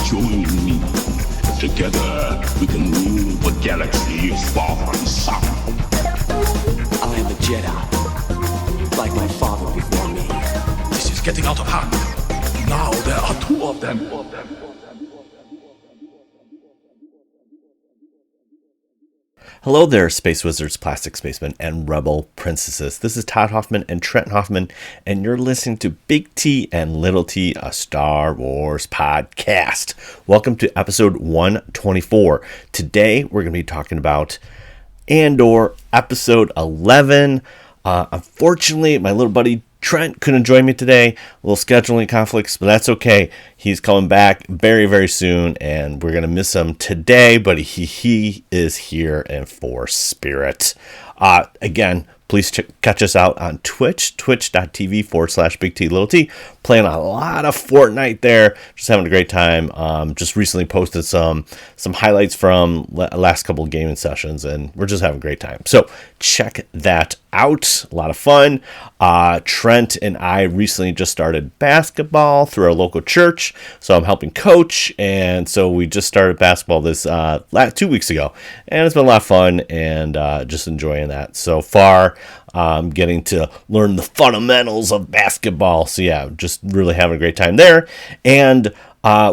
Join me. Together we can rule the galaxy far and south. I am a Jedi, like my father before me. This is getting out of hand. Now there are two of them. Hello there, Space Wizards, Plastic Spacemen, and Rebel Princesses. This is Todd Hoffman and Trent Hoffman, and you're listening to Big T and Little T, a Star Wars podcast. Welcome to episode 124. Today, we're going to be talking about Andor, episode 11. Unfortunately, my little buddy Trent couldn't join me today. A little scheduling conflicts, but that's okay. He's coming back very, very soon, and we're going to miss him today, but he is here in force spirit. Again, please catch us out on Twitch, twitch.tv/Big T Little T. Playing a lot of Fortnite there. Just having a great time. Just recently posted some highlights from last couple of gaming sessions, and we're just having a great time. So check that out. A lot of fun. Trent and I recently just started basketball through our local church, so I'm helping coach, and so we just started basketball this 2 weeks ago, and it's been a lot of fun, and just enjoying that so far. Getting to learn the fundamentals of basketball. So yeah, just really having a great time there. And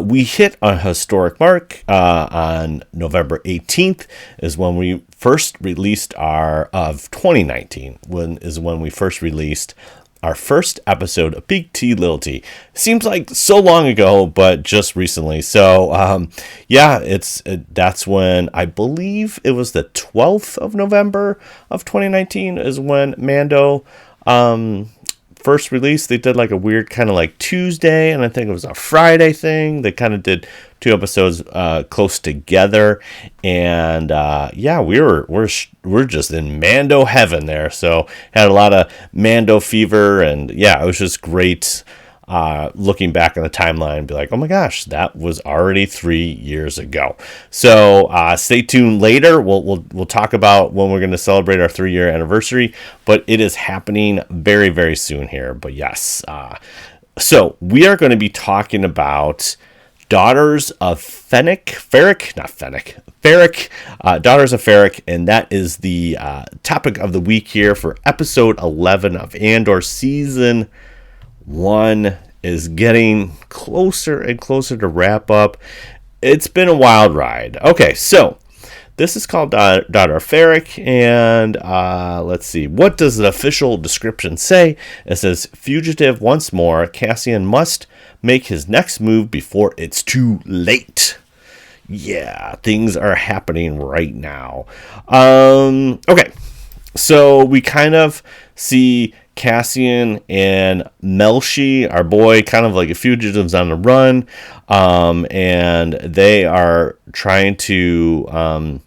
we hit a historic mark on November 18th is when we first released of 2019, when we first released our first episode of Big T Little T. Seems like so long ago, but just recently. So that's when I believe it was the 12th of November of 2019 is when Mando first released. They did like a weird kind of like Tuesday, and I think it was a Friday thing. They kind of did two episodes close together, and we're just in Mando heaven there. So had a lot of Mando fever, and yeah, it was just great looking back on the timeline and be like, oh my gosh, that was already 3 years ago. So stay tuned later. We'll talk about when we're going to celebrate our 3-year anniversary, but it is happening very, very soon here. But yes, so we are going to be talking about Daughters of Ferrix, Daughters of Ferrix, and that is the topic of the week here for episode 11 of Andor. Season 1 is getting closer and closer to wrap up. It's been a wild ride. Okay, so this is called Daughters of Ferrix, and let's see. What does the official description say? It says, fugitive once more, Cassian must make his next move before it's too late. Yeah, things are happening right now. Okay, so we kind of see Cassian and Melshi, our boy, kind of like a fugitives on the run, and they are trying to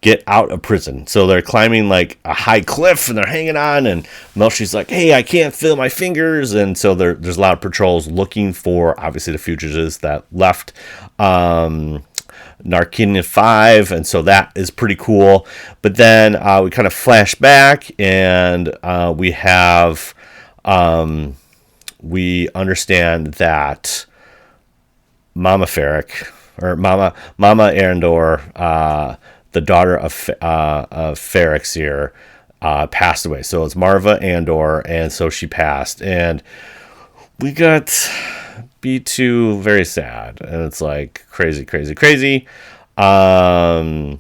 get out of prison. So they're climbing like a high cliff, and they're hanging on, and Melshi's like, hey, I can't feel my fingers. And so there's a lot of patrols looking for, obviously, the fugitives that left Narkin 5, and so that is pretty cool. But then we kind of flash back, and we understand that Mama Ferrix, or Mama Andor, the daughter of Ferrix here, passed away. So it's Marva Andor, and so she passed, and we got B2 very sad, and it's like crazy. And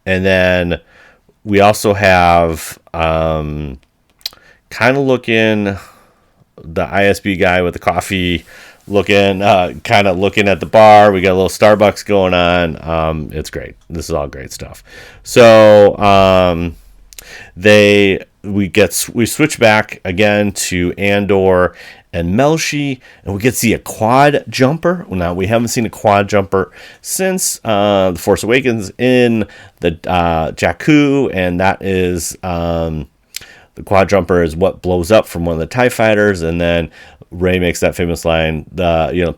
then we also have kind of looking, the ISB guy with the coffee kind of looking at the bar. We got a little Starbucks going on. It's great. This is all great stuff. So we switch back again to Andor and Melshi, and we get to see a quad jumper. Now, we haven't seen a quad jumper since The Force Awakens in the Jakku, and that is the quad jumper is what blows up from one of the TIE fighters, and then Rey makes that famous line,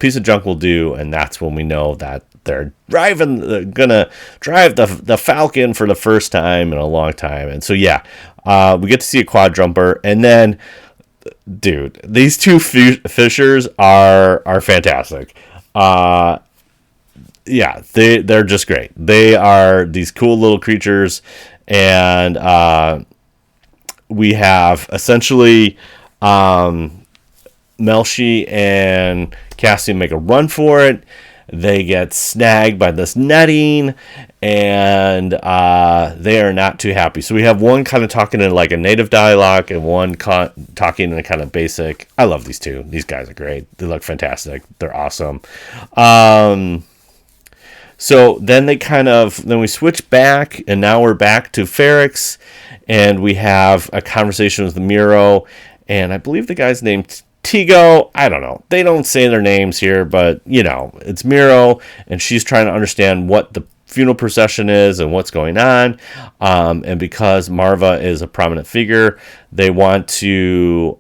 piece of junk will do, and that's when we know that they're gonna drive the Falcon for the first time in a long time. And so we get to see a quad jumper, and then dude, these two fishers are fantastic. yeah, they're just great. They are these cool little creatures, and we have essentially Melshi and Cassian make a run for it. They get snagged by this netting, and they are not too happy. So we have one kind of talking in like a native dialogue, and one talking in a kind of basic. I love these two. These guys are great. They look fantastic. They're awesome. So then then we switch back, and now we're back to Ferrix, and we have a conversation with Miro, and I believe the guy's named Tigo. I don't know. They don't say their names here, but, it's Miro, and she's trying to understand what the funeral procession is and what's going on. And because Marva is a prominent figure, they want to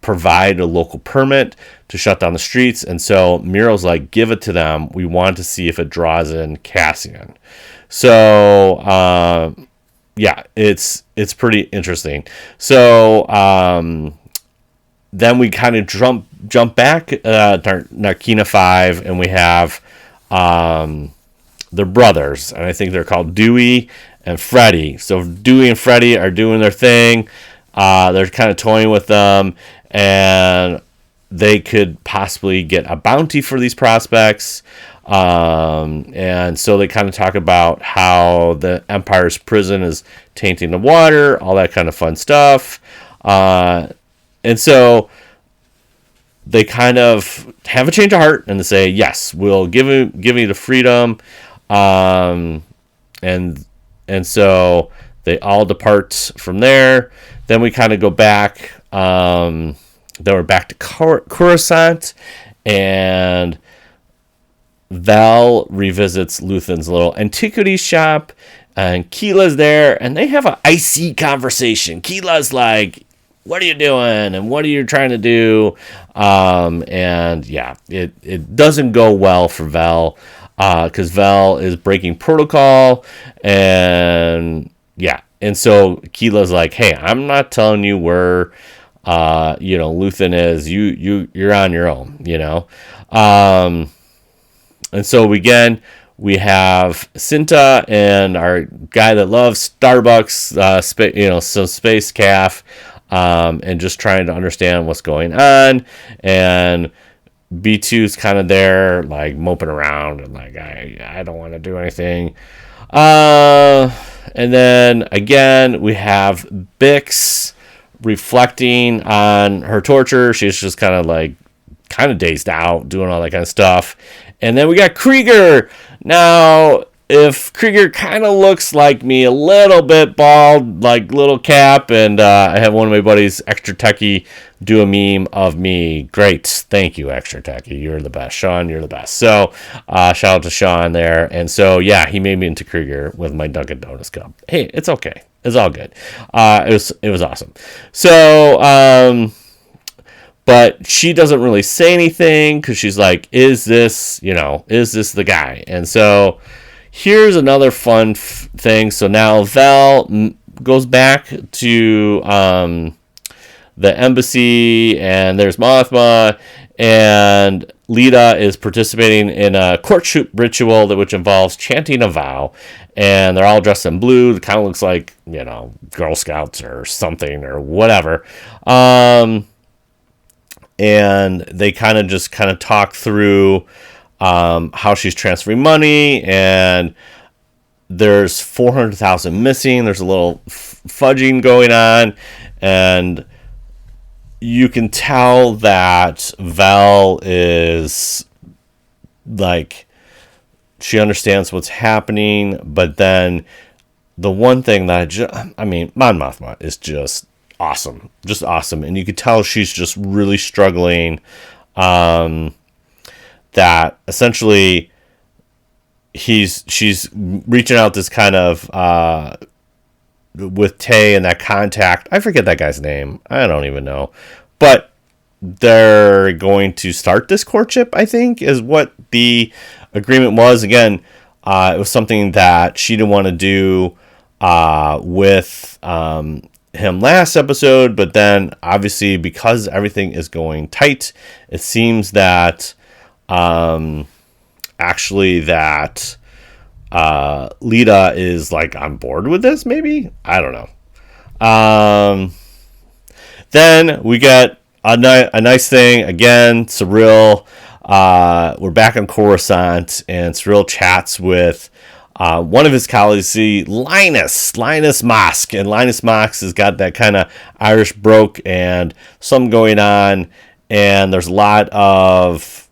provide a local permit to shut down the streets. And so Miro's like, give it to them. We want to see if it draws in Cassian. So, yeah, it's pretty interesting. So, then we kind of jump back to Narkina 5, and we have their brothers, and I think they're called Dewey and Freddy. So Dewey and Freddy are doing their thing. They're kind of toying with them, and they could possibly get a bounty for these prospects. And so they kind of talk about how the Empire's prison is tainting the water, all that kind of fun stuff. And so they kind of have a change of heart, and they say, yes, we'll give you the freedom. And so they all depart from there. Then we kind of go back. Then we're back to Coruscant, and Val revisits Luthen's little antiquity shop, and Keela's there, and they have an icy conversation. Keela's like, what are you doing? And what are you trying to do? And yeah, it doesn't go well for Vel, because Vel is breaking protocol, and yeah. And so Keela's like, hey, I'm not telling you where, Luthen is. You're on your own, And so we have Cinta and our guy that loves Starbucks, so Space Calf, and just trying to understand what's going on. And B2's kind of there, like moping around and like, I don't want to do anything. And then again, we have Bix reflecting on her torture. She's just kind of dazed out, doing all that kind of stuff. And then we got Krieger. Now, if Krieger kind of looks like me, a little bit bald, like little cap, and I have one of my buddies, Extra Techie, do a meme of me. Great. Thank you, Extra Techie. You're the best. Sean, you're the best. So, shout out to Sean there. And so, yeah, he made me into Krieger with my Dunkin' Donuts cup. Hey, it's okay. It's all good. It was awesome. So, but she doesn't really say anything because she's like, is this the guy? And so here's another fun thing. So now Val goes back to the embassy, and there's Mothma, and Lita is participating in a courtship ritual which involves chanting a vow, and they're all dressed in blue. It kind of looks like, Girl Scouts or something or whatever. And they kind of talk through how she's transferring money, and there's 400,000 missing. There's a little fudging going on, and you can tell that Val is like, she understands what's happening, but then the one thing that Mon Mothma is just awesome, and you could tell she's just really struggling. That essentially she's reaching out this kind of with Tay and that contact. I forget that guy's name. I don't even know, but they're going to start this courtship, I think, is what the agreement was. Again, it was something that she didn't want to do with him last episode, but then obviously because everything is going tight, it seems that actually that Lita is like on board with this, maybe? I don't know. Then we get a nice thing. Again, Cyril. We're back on Coruscant, and Cyril chats with one of his colleagues, Linus Mosk. And Linus Mosk has got that kind of Irish brogue and something going on. And there's a lot of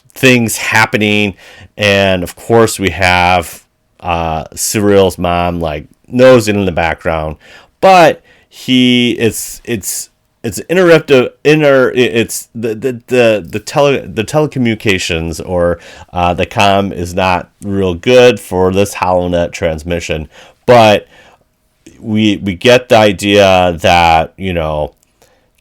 things happening. And, of course, we have Cyril's mom, like, nosing in the background. But it's interruptive. It's the telecommunications or the comm is not real good for this HoloNet transmission. But we get the idea that, you know,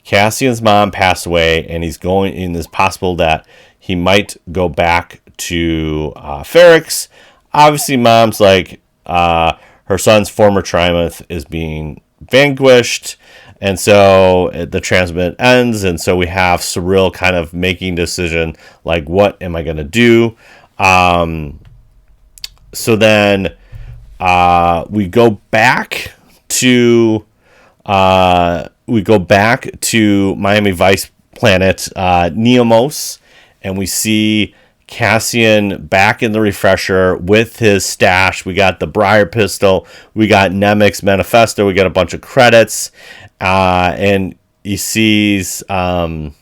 Cassian's mom passed away, and he's going. And it's possible that he might go back to Ferrix. Obviously, mom's like her son's former triumph is being vanquished. And so the transmit ends, and so we have Cyril kind of making a decision, like, what am I going to do? So then we go back to Miami Vice planet Neomos, and we see Cassian back in the refresher with his stash. We got the Briar pistol, we got Nemec's manifesto, we got a bunch of credits, and he sees like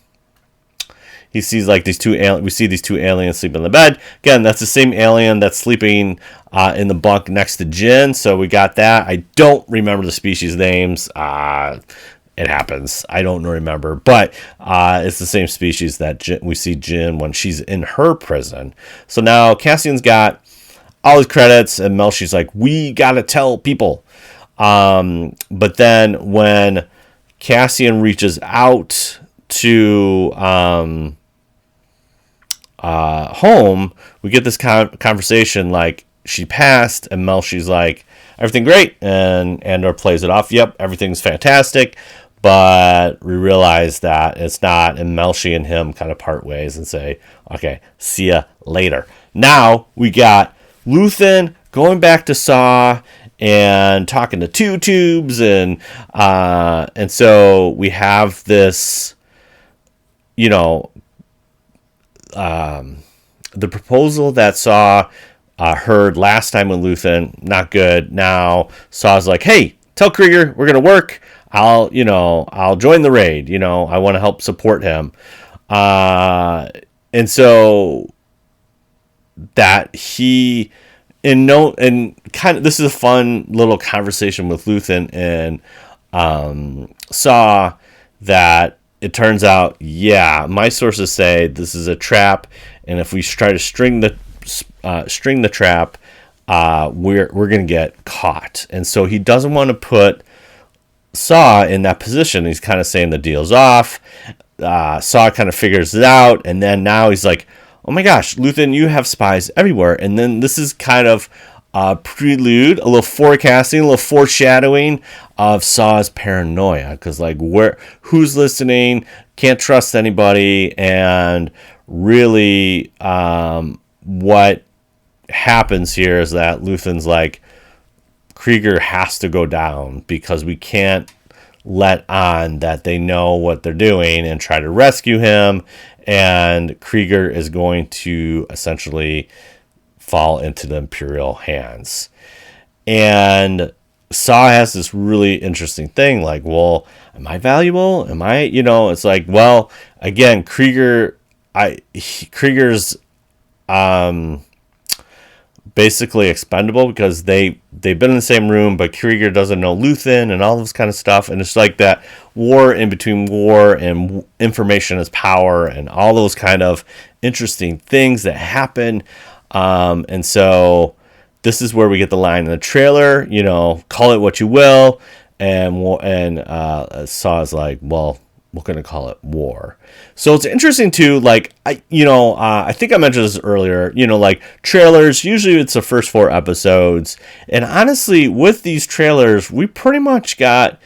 these two we see these two aliens sleeping in the bed. Again, that's the same alien that's sleeping in the bunk next to Jin. So we got that. I don't remember the species names. It happens. I don't remember, but it's the same species that we see Jin when she's in her prison. So now Cassian's got all his credits, and Melshi's like, we gotta tell people. But then when Cassian reaches out to home, we get this conversation like, she passed, and Melshi's like, everything great, and Andor plays it off. Yep, everything's fantastic. But we realize that it's not, and Melshi and him kind of part ways and say, okay, see ya later. Now we got Luthen going back to Saw and talking to Two Tubes, and so we have this, you know, the proposal that Saw heard last time with Luthen, not good. Now Saw's like, hey, tell Krieger we're gonna work. I'll join the raid. You know, I want to help support him. And so that he, and kind of, this is a fun little conversation with Luthen and Saw, that it turns out, yeah, my sources say this is a trap, and if we try to string the trap, we're gonna get caught. And so he doesn't want to put Saw in that position. He's kind of saying the deal's off. Saw kind of figures it out, and then now he's like, oh my gosh, Luthen, you have spies everywhere. And then this is kind of a prelude, a little forecasting, a little foreshadowing of Saw's paranoia, because like, who's listening, can't trust anybody, and really what happens here is that Luthen's like, Krieger has to go down, because we can't let on that they know what they're doing and try to rescue him, and Krieger is going to essentially fall into the Imperial hands. And Saw has this really interesting thing, like, well, am I valuable? Am I, you know, it's like, well, again, Krieger's basically expendable, because they've been in the same room, but Krieger doesn't know Luthen and all this kind of stuff. And it's like that war in between war and information is power, and all those kind of interesting things that happen. And so this is where we get the line in the trailer, you know, call it what you will. And Saw's like, well, we're going to call it war. So it's interesting too, like, I think I mentioned this earlier, you know, like trailers, usually it's the first 4 episodes. And honestly, with these trailers, we pretty much got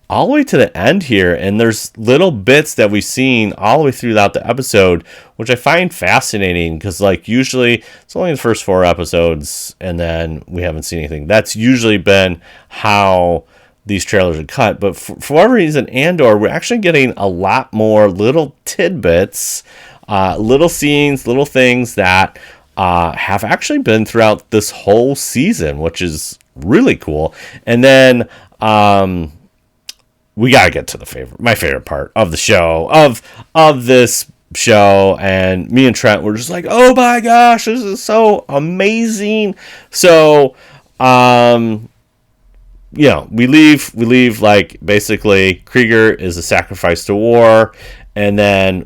all the way to the end here, and there's little bits that we've seen all the way throughout the episode, which I find fascinating, because like usually it's only the first 4 episodes and then we haven't seen anything. That's usually been how these trailers are cut, but for whatever reason, Andor, we're actually getting a lot more little tidbits, little scenes, little things that have actually been throughout this whole season, which is really cool. And then we gotta get to my favorite part of the show, of this show, and me and Trent were just like, oh my gosh, this is so amazing. So we leave like basically Krieger is a sacrifice to war, and then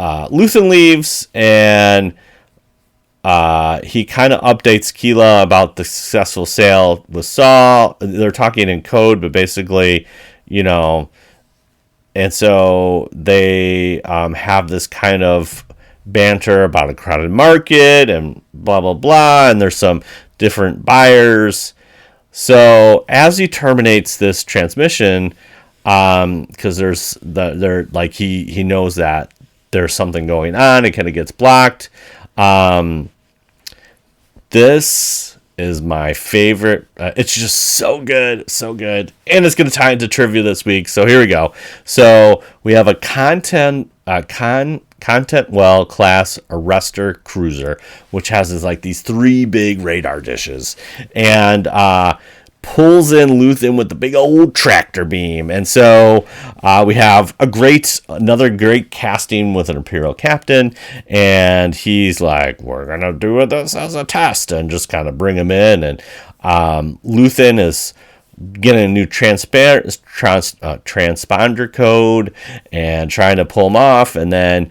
Luthen leaves, and he kind of updates Keela about the successful sale with Saw. They're talking in code, but basically, and so they have this kind of banter about a crowded market and blah, blah, blah. And there's some different buyers. So as he terminates this transmission, because he knows that there's something going on, it kind of gets blocked. This is my favorite. It's just so good, and it's going to tie into trivia this week. So here we go. So we have a Content Well class arrestor cruiser, which has these 3 big radar dishes, and pulls in Luthen with the big old tractor beam. And so we have another great casting with an Imperial captain, and he's like, we're gonna do this as a test, and just kind of bring him in. And Luthen is getting a new transponder code and trying to pull him off, and then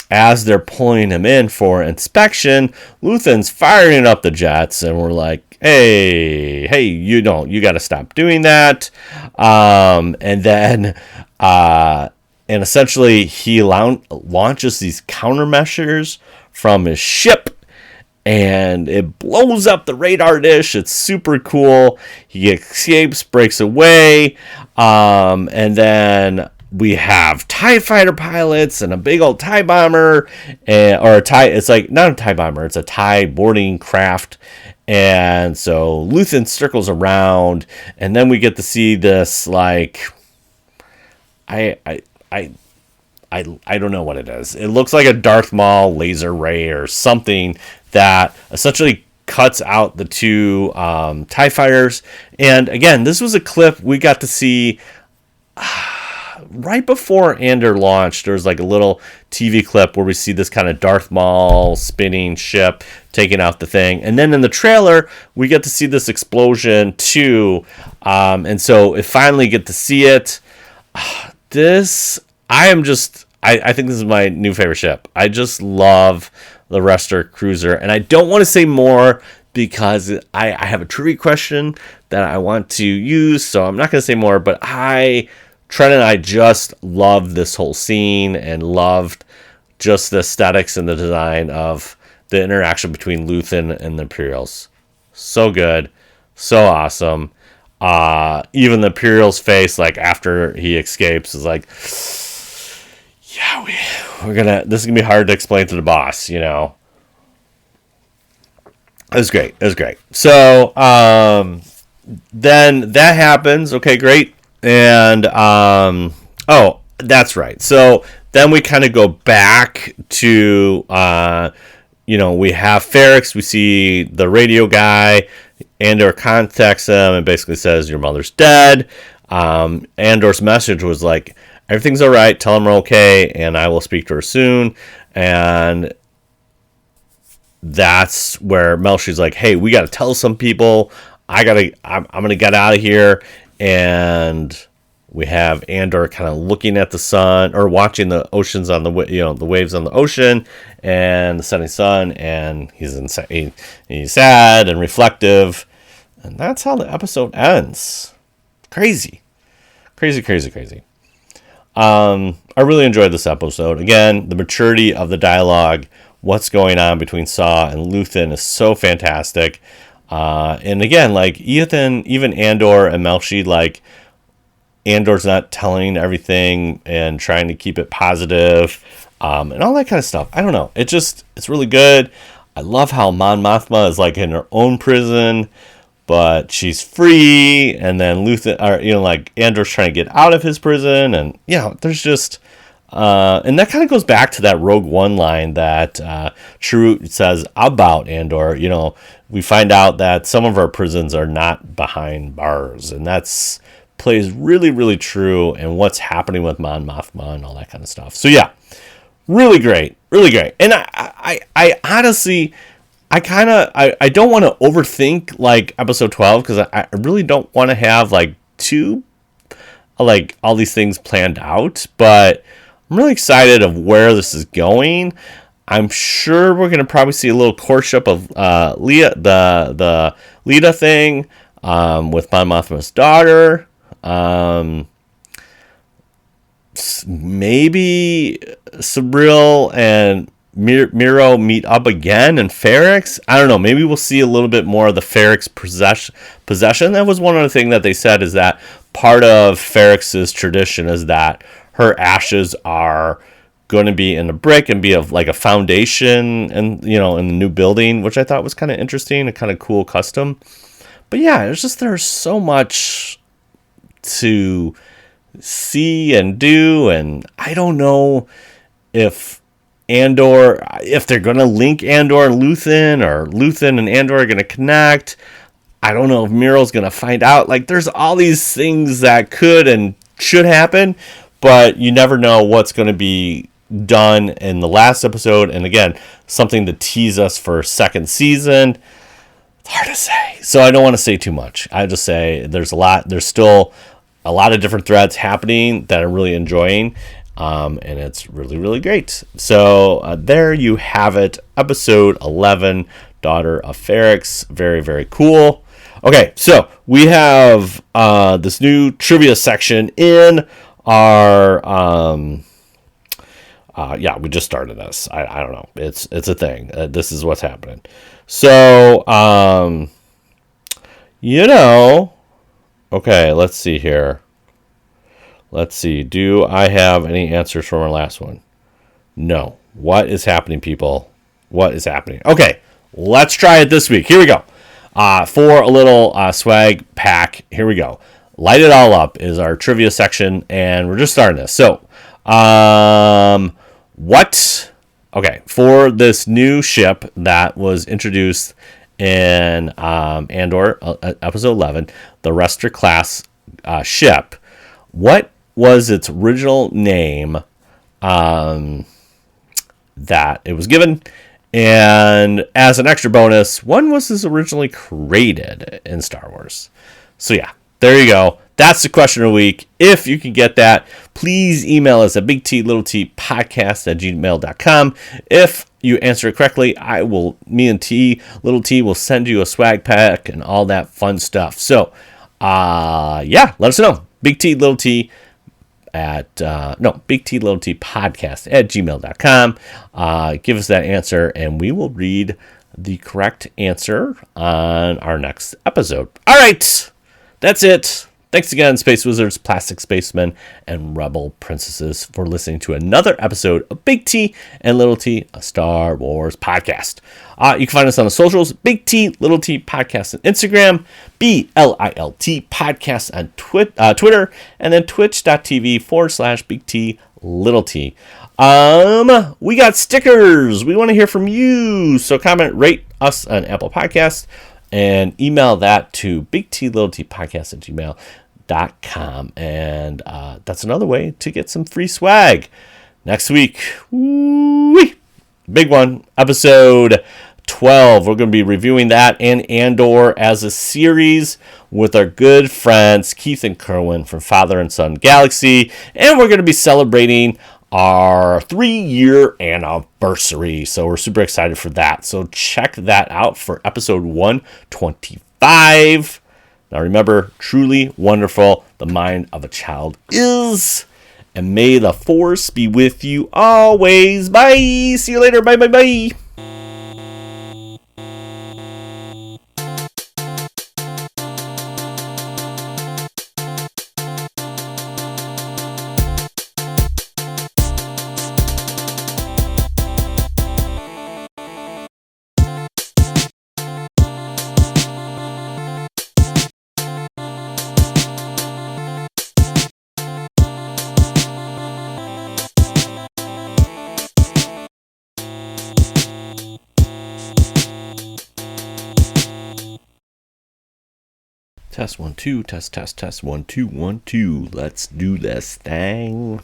as they're pulling him in for inspection, Luthen's firing up the jets, and we're like, hey, you got to stop doing that. And then, and essentially he launches these countermeasures from his ship, and it blows up the radar dish. It's super cool. He escapes, breaks away, and then we have TIE fighter pilots and a big old TIE bomber, it's like not a TIE bomber, it's a TIE boarding craft. And so Luthen circles around, and then we get to see this, like, I don't know what it is. It looks like a Darth Maul laser ray or something that essentially cuts out the 2 TIE fighters. And again, this was a clip we got to see right before Andor launched. There was like a little TV clip where we see this kind of Darth Maul spinning ship taking out the thing, and then in the trailer we get to see this explosion too, and so we finally get to see it. I think this is my new favorite ship. I just love the Arrestor Cruiser, and I don't want to say more because I have a trivia question that I want to use, so I'm not going to say more, but Trent and I just loved this whole scene and loved just the aesthetics and the design of the interaction between Luthen and the Imperials. So good. So awesome. Even the Imperial's face, like after he escapes, is like, yeah, this is going to be hard to explain to the boss, It was great. So, then that happens. Okay, great. And that's right. So then we kind of go back to we have Ferrix. We see the radio guy. Andor contacts him and basically says, your mother's dead. Andor's message was like, everything's all right, tell him we're okay, and I will speak to her soon. And that's where Melshi's like, hey, we got to tell some people. I'm going to get out of here. And we have Andor kind of looking at the sun, or watching the oceans on the waves on the ocean and the setting sun, and he's sad and reflective, and that's how the episode ends. Crazy. I really enjoyed this episode. Again, the maturity of the dialogue, what's going on between Saw and Luthen is so fantastic. And again, like even Andor and Melshi, like Andor's not telling everything and trying to keep it positive, and all that kind of stuff. I don't know. It's really good. I love how Mon Mothma is like in her own prison, but she's free, and then Luthen, or like Andor's trying to get out of his prison, and there's just, and that kind of goes back to that Rogue One line that Chirrut says about Andor. We find out that some of our prisons are not behind bars, and that's plays really, really true, and what's happening with Mon Mothma and all that kind of stuff. So yeah, really great, really great. And I honestly, I don't want to overthink like episode 12, because I really don't want to have like all these things planned out, but I'm really excited of where this is going. I'm sure we're going to probably see a little courtship of Leia, the Lita thing, with Mon Mothma's daughter. Maybe Sabriel and Miro meet up again in Ferrix. I don't know. Maybe we'll see a little bit more of the Ferrix possession. That was one of the things that they said, is that part of Ferrix's tradition is that her ashes are going to be in a brick and be of like a foundation, and in the new building, which I thought was kind of interesting, a kind of cool custom. But yeah, there's so much to see and do, and I don't know if they're going to link Andor and Luthen, or Luthen and Andor are going to connect. I don't know if Miro's going to find out. Like, there's all these things that could and should happen, but you never know what's going to be done in the last episode. And again, something to tease us for second season. It's hard to say, so I don't want to say too much. I just say there's still a lot of different threads happening that I'm really enjoying, and it's really, really great. So there you have it, episode 11, Daughters of Ferrix. Very, very cool. Okay, so we have this new trivia section in our we just started this. I don't know. It's a thing. This is what's happening. So okay, let's see here. Let's see. Do I have any answers from our last one? No. What is happening, people? What is happening? Okay, let's try it this week. Here we go. For a little swag pack, here we go. Light It All Up is our trivia section, and we're just starting this. So, for this new ship that was introduced in Andor, episode 11, the Rester class ship, what was its original name that it was given? And as an extra bonus, when was this originally created in Star Wars? So yeah, there you go. That's the question of the week. If you can get that, please email us at bigtltpodcast@gmail.com. If you answer it correctly, me and Little T will send you a swag pack and all that fun stuff. So, let us know. Big T, Little T bigtltpodcast@gmail.com. Give us that answer, and we will read the correct answer on our next episode. All right, that's it. Thanks again, Space Wizards, Plastic Spacemen, and Rebel Princesses, for listening to another episode of Big T and Little T, a Star Wars podcast. You can find us on the socials, Big T, Little T Podcast on Instagram, BLILT Podcast on Twitter, and then twitch.tv/Big T, Little T. We got stickers. We want to hear from you. So comment, rate us on Apple Podcasts, and email that to bigtltpodcast@gmail.com. And that's another way to get some free swag. Next week, big one, episode 12. We're going to be reviewing that and Andor as a series with our good friends Keith and Kerwin from Father and Son Galaxy. And we're going to be celebrating our 3-year anniversary. So we're super excited for that. So check that out for episode 125. Now remember, truly wonderful the mind of a child is. And may the Force be with you always. Bye. See you later. Bye, bye, bye. Test 1 2, test 1 2 1 2. Let's do this thing.